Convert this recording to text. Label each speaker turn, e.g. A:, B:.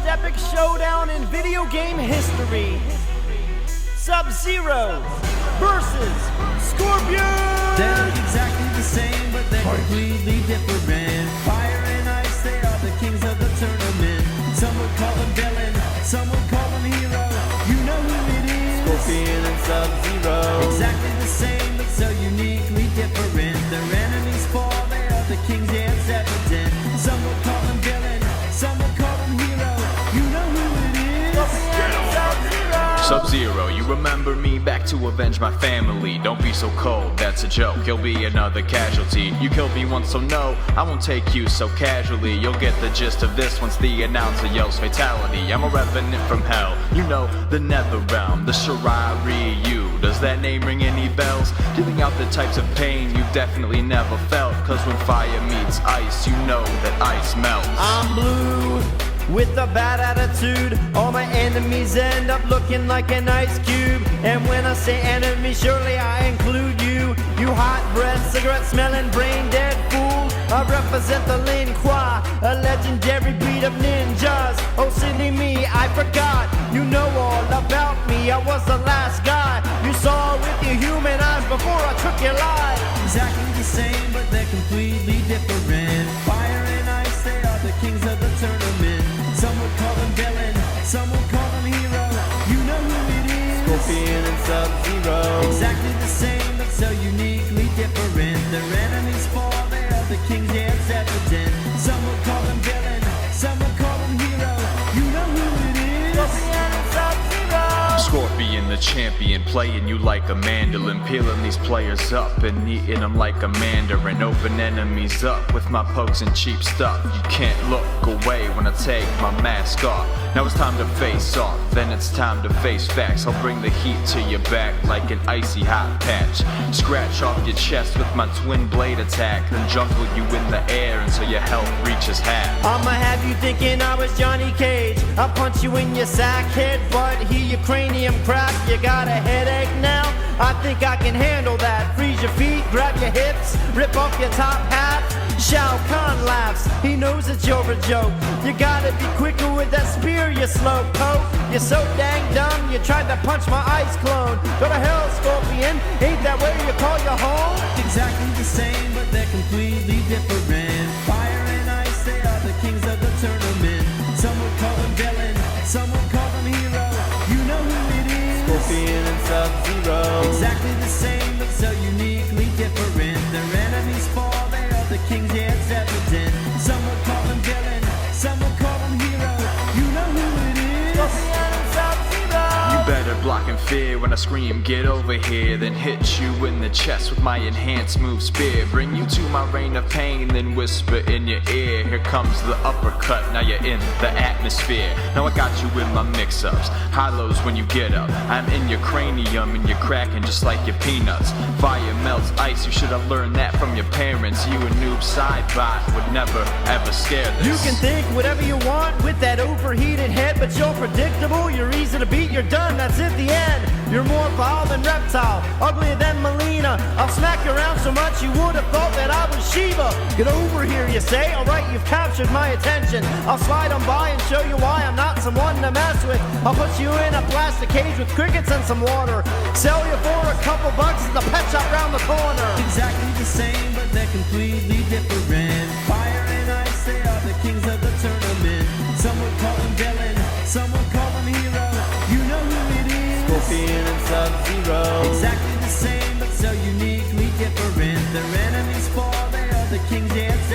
A: epic showdown in video game history. Sub-Zero versus Scorpion!
B: They look exactly the same, but they're completely different. Fire and ice, they are the kings of the tournament. Some would call them villain, some would call them hero. You know who it is.
A: Scorpion and Sub-Zero.
B: Exactly the same, but so uniquely different. Their enemies fall, they are the kings, yeah, it's evident. Some would call them villain, some would call them hero. You know who it is.
A: Scorpion and Sub-Zero.
C: Sub-Zero, you remember me, back to avenge my family. Don't be so cold, that's a joke, you'll be another casualty. You killed me once, so no, I won't take you so casually. You'll get the gist of this once the announcer yells fatality. I'm a revenant from hell, you know, the nether realm, the Shirai Ryu. Does that name ring any bells? Dealing out the types of pain you've definitely never felt. Cause when fire meets ice, you know that ice melts.
A: I'm blue with a bad attitude. All my enemies end up looking like an ice cube. And when I say enemy, surely I include you. You hot breath, cigarette smelling, brain dead fool. I represent the Lin Kuei, a legendary breed of ninjas. Oh silly me, I forgot. You know all about me, I was the last guy you saw with your human eyes before I took your life.
B: Exactly the same, but they're completely different. Fire and ice, they are the kings of the tournament. Some would call them villain, some would call them hero. You know who it is.
A: Scorpion and Sub-Zero.
B: Exactly the same, but so uniquely different. Their enemies fall, they are the kings, yeah, it's evident. Some would call them villain, some would call them hero. You know who it is.
A: Scorpion and Sub-Zero.
C: Scorpion the champion, playing you like a mandolin. Peeling these players up and eating them like a mandarin. Open enemies up with my pokes and cheap stuff. You can't look away when I take my mask off. Now it's time to face off, then it's time to face facts. I'll bring the heat to your back like an icy hot patch. Scratch off your chest with my twin blade attack, then juggle you in the air until your health reaches half.
A: I'ma have you thinking I was Johnny Cage. I'll punch you in your sack, headbutt, hear your cranium crack. You got a headache now? I think I can handle that. Freeze your feet, grab your hips, rip off your top hat. Shao Kahn laughs, he knows that you're a joke. You gotta be quicker with that spear, you slow poke. You're so dang dumb, you tried to punch my ice clone. Go to hell, Scorpion, ain't that where you call your home?
B: Exactly the same, but they're completely different. Fire and ice, they are the kings of the tournament. Some would call them villain, some would call them hero. You know who it is.
A: Scorpion and Sub-Zero.
B: Exactly the same, but so uniquely different. Their enemies fall, they are the kings, yeah, it's evident. Some would call them villain, some would call them hero. You know who it is.
A: Scorpion and Sub-Zero.
C: You better block in fear when I scream, get over here. Then hit you in the chest with my enhanced move spear. Bring you to my reign of pain, then whisper in your ear. Here comes the uppercut, now you're in the atmosphere. Now I got you in my mix-ups, high-lows when you get up. I'm in your cranium and you're cracking just like your peanuts. Fire melts ice, you should have learned that from your parents. You a noob sidebot would never ever scare this.
A: You can think whatever you want with that overheated head, but you're predictable, you're easy to beat, you're done, that's it, the end. You're more foul than Reptile, uglier than Melina. I'll smack you around so much you would have thought that I was Shiva. Get over here, you say? Alright, you've captured my attention. I'll slide on by and show you why I'm not someone to mess with. I'll put you in a plastic cage with crickets and some water. Sell you for a couple bucks at the pet shop round the corner.
B: Exactly the same, but they're completely different. Fire and ice, they are the kings of the tournament. Some would call them villain, some would call them hero. You know who it is.
A: Scorpion and Sub-Zero.
B: Exactly the same, but so uniquely different. Their enemies fall, they are the kings, yeah, it's